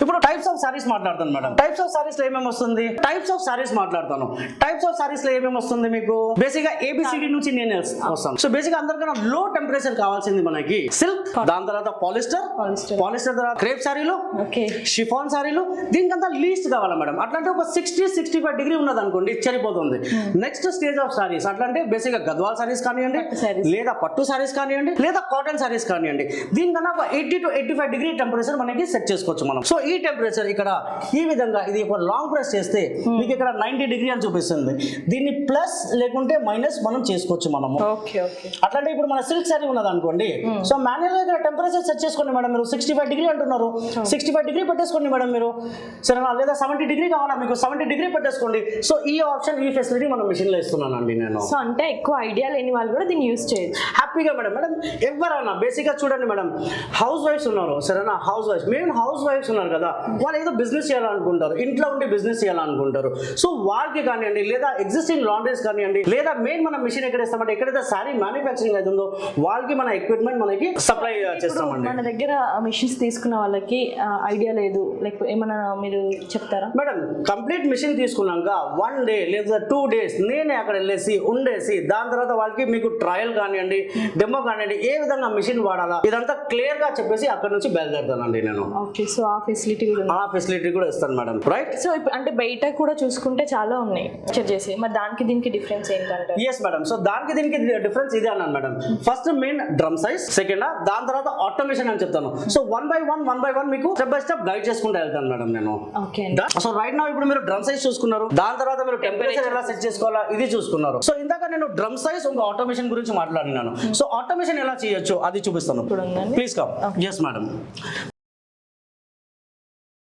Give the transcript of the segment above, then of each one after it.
ఇప్పుడు types of saris మాట్లాడతాను madam. Types of saris లో ఏమేమి వస్తుంది? టైప్స్ ఆఫ్ సారీస్ మాట్లాడతాను. టైప్స్ ఆఫ్ సారీస్ లో ఏమేమి వస్తుంది మీకు? బేసిక్ గా ఏబిసిడి నుంచి నేను వస్తాను. సో బేసిక్ గా అందరికన్నా లో టెంపరేచర్ కావాల్సింది మనకి సిల్క్, దాని తర్వాత పాలిస్టర్ తర్వాత క్రేప్ సారీలు, షిఫాన్ సారీలు, దీనికంతా లీస్ట్ కావాలా మేడం. అట్లాంటి ఒక 60-65 డిగ్రీ ఉన్నది అనుకోండి సరిపోతుంది. నెక్స్ట్ స్టేజ్ ఆఫ్ సారీస్ అట్లాంటి బేసిక్ గా గద్వాల్ సారీస్ కానివ్వండి, లేదా పట్టు సారీస్ కానివ్వండి, లేదా కాటన్ సారీస్ కానివ్వండి, దీనికన్నా ఒక 80 to 85 డిగ్రీ టెంపరేచర్ మనకి సెట్ చేసుకోవచ్చు మనం. సో ఈ టెంపరేచర్ ఇక్కడ ఈ విధంగా ఇది ఒక లాంగ్ ప్రెస్ చేస్తే మీకు ఇక్కడ 90 డిగ్రీ అని చూపిస్తుంది. దీన్ని ప్లస్ లేకుంటే మైనస్ మనం చేసుకోవచ్చు మనము. అట్లాంటి ఇప్పుడు మన సిల్క్ సారీ ఉన్నది అనుకోండి, సో మాన్యువల్ గా ఇక్కడ టెంపరేచర్ సెట్ చేసుకోండి మేడం. మీరు 65 డిగ్రీ అంటున్నారు, 65 డిగ్రీ పెట్టేసుకోండి మేడం మీరు, సరేనా? లేదా 70 డిగ్రీ కావాలా మీకు, 70 డిగ్రీ పెట్టేసుకోండి. సో ఈ ఆప్షన్, ఈ ఫెసిలిటీ మనం మిషన్ లో ఇస్తున్నానండి నేను. సో అంటే ఎక్కువ ఐడియా లేని వాళ్ళు కూడా దీన్ని యూజ్ చేయొచ్చు హ్యాపీగా మేడం. మేడం ఎవరైనా బేసిక్ గా చూడండి మేడం, హౌస్ వైఫ్స్ ఉన్నారు, సరేనా? House wives, main house wives ఉన్నారు కదా, వాళ్ళు ఏదో బిజినెస్ చేయాలనుకుంటారు, ఇంట్లో ఉండి బిజినెస్ చేయాలనుకుంటారు. సో వాళ్ళకి కానివ్వండి, లేదా ఎగ్జిస్టింగ్ లాండ్రీస్ కానివ్వండి, లేదా మెయిన్ మన మిషన్ ఎక్కడ ఇస్తామంటే ఎక్కడైతే సారీ మ్యానుఫ్యాక్చరింగ్ అవుతుందో వాళ్ళకి మన ఎక్విప్మెంట్ మనకి సప్లై చేస్తామండి. మన దగ్గర మిషన్స్ తీసుకున్న వాళ్ళకి ఐడియా లేదు, లేకపోతే ఏమన్నా మీరు చెప్తారా మేడం? కంప్లీట్ మిషన్ తీసుకున్నాక 1 డే లేదా 2 డేస్ నేనే అక్కడ వెళ్ళేసి ఉండేసి దాని తర్వాత వాళ్ళకి మీకు ట్రయల్ కానివ్వండి, డెమో కానివ్వండి, ఏ విధంగా మిషన్ వాడాలా ఇదంతా క్లియర్ గా చెప్పేసి అక్కడ నుంచి బయలుదేరుతానండి నేను. సో ఆ ఫెసిలిటీ కూడా ఇస్తాను మేడం. రైట్. సో అంటే బయట కూడా చూసుకుంటే చాలా ఉన్నాయి చేసి, మరి దానికి దీనికి డిఫరెన్స్ ఏంటంటే? Yes madam. సో దానికి దీనికి డిఫరెన్స్ ఇదే అన్నాను madam. First main drum size, second దాని తర్వాత ఆటోమేషన్ అని చెప్తాను. సో వన్ బై వన్ మీకు స్టెప్ బై స్టెప్ గైడ్ చేసుకుంటూ వెళ్తాను మేడం నేను. సో రైట్ నా ఇప్పుడు మీరు డ్రమ్ సైజ్ చూసుకున్నారు, దాని తర్వాత మీరు టెంపరేచర్ ఎలా సెట్ చేసుకోవాలా ఇది చూసుకున్నారు. సో ఇందాక నేను డ్రమ్ సైజ్ ఇంకా ఆటోమేషన్ గురించి మాట్లాడినాను. సో ఆటోమేషన్ ఎలా చేయొచ్చు అది చూపిస్తాను. Please come. Yes madam.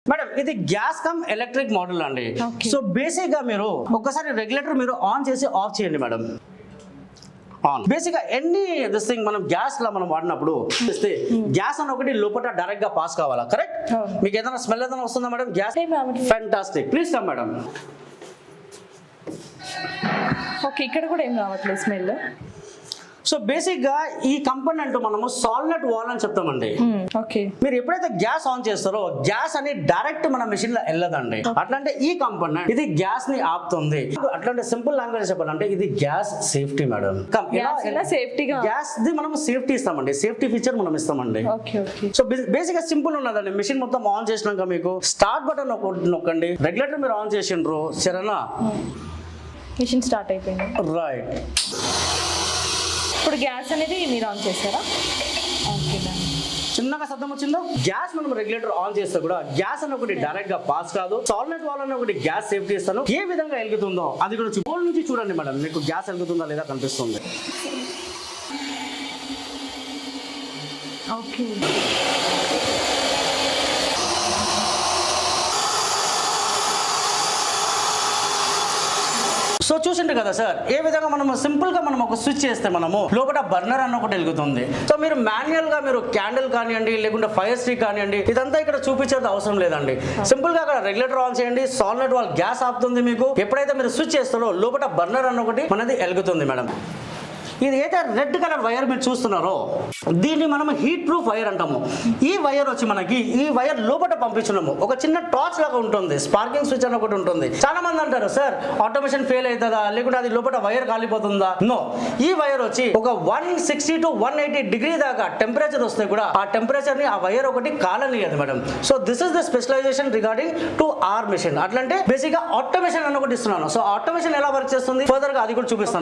Madam ఇది గ్యాస్ కమ్ ఎలక్ట్రిక్ మోడల్ అండి. సో బేసిక్ గా మీరు ఒక్కసారి రెగ్యులేటర్ మీరు ఆన్ చేసి ఆఫ్ చేయండి మేడం. ఆన్ బేసిక్ గా ఎన్ని దిస్ థింగ్ మనం గ్యాస్ లా మనం వాడినప్పుడు గ్యాస్ అని ఒకటి లోపల డైరెక్ట్ గా పాస్ కావాలా, కరెక్ట్? మీకు ఏదైనా స్మెల్ ఏదైనా వస్తుందా madam? Gas fantastic. Please come madam. Okay, ఇక్కడ కూడా ఏం రావట్లేదు స్మెల్. సో బేసిక్ గా ఈ కంపోనెంట్ మనము సాల్నట్ వాల్ అని చెప్తామండి. మీరు ఎప్పుడైతే గ్యాస్ ఆన్ చేస్తారో గ్యాస్ అని డైరెక్ట్ మన మెషిన్ లో వెళ్ళదండి. అట్లాంటి ఈ కంపోనెంట్ ఇది గ్యాస్ ని ఆపుతుంది. అట్లాంటి సింపుల్ లాంగ్వేజ్ చెప్పాలంటే ఇది gas safety madam. Gas the మనం సేఫ్టీ ఇస్తామండి, సేఫ్టీ ఫీచర్ మనం ఇస్తామండి. సో బేసిక్ గా సింపుల్ ఉన్నదండి. మెషిన్ మొత్తం ఆన్ చేసినాక మీకు స్టార్ట్ బటన్ నొక్కండి, రెగ్యులేటర్ మీరు ఆన్ చేసిండ్రు, సరేనా? మెషిన్ స్టార్ట్ అయిపోయింది. రైట్. ఇప్పుడు గ్యాస్ అనేది మీరు ఆన్ చేస్తారా? చిన్నగా శబ్దం వచ్చిందో గ్యాస్ మనం రెగ్యులేటర్ ఆన్ చేస్తే కూడా గ్యాస్ అని ఒకటి డైరెక్ట్ గా పాస్ కాదు. సాల్నట్ వాల్ అని ఒకటి గ్యాస్ సేఫ్టీ ఇస్తాను. ఏ విధంగా వెలుగుతుందో అది కూడా పోల్ నుంచి చూడండి మేడం, మీకు గ్యాస్ వెలుగుతుందా లేదా కనిపిస్తుంది. ఓకే. సో చూసింటే కదా సార్ ఏ విధంగా మనం సింపుల్ గా మనం ఒక స్విచ్ చేస్తే మనము లోపల బర్నర్ అన్న ఒకటి వెలుగుతుంది. సో మీరు మాన్యువల్ గా మీరు క్యాండిల్ కానివ్వండి, లేకుంటే ఫైర్ స్టిక్ కానివ్వండి, ఇదంతా ఇక్కడ చూపించేది అవసరం లేదండి. సింపుల్ గా అక్కడ రెగ్యులేటర్ ఆన్ చేయండి, సాల్నట్ వాల్ గ్యాస్ ఆపుతుంది. మీకు ఎప్పుడైతే మీరు స్విచ్ చేస్తారో లోపల బర్నర్ అన్న ఒకటి మనది వెలుగుతుంది మేడం. ఇది అయితే రెడ్ కలర్ వైర్ మీరు చూస్తున్నారో దీన్ని మనం హీట్ ప్రూఫ్ వైర్ అంటాము. ఈ వైర్ వచ్చి మనకి ఈ వైర్ లోపల పంపించున్నాము. ఒక చిన్న టార్చ్ లాగా ఉంటుంది, స్పార్కింగ్ స్విచ్ అని ఒకటి ఉంటుంది. చాలా మంది అంటారు సార్ ఆటోమేషన్ ఫెయిల్ అవుతుందా, లేకుంటే అది లోపల వైర్ కాలిపోతుందా? నో, ఈ వైర్ వచ్చి ఒక 160 to 180 డిగ్రీ దాకా టెంపరేచర్ వస్తే కూడా ఆ టెంపరేచర్ ని ఆ వైర్ ఒకటి కాలనియదు madam. So this is the specialization regarding to our mission. అట్లంటే బేసిక్ గా ఆటోమేషన్ అని ఒకటి ఇస్తున్నాను. సో ఆటోమేషన్ ఎలా వర్క్ చేస్తుంది ఫర్దర్ గా అది కూడా చూపిస్తాను.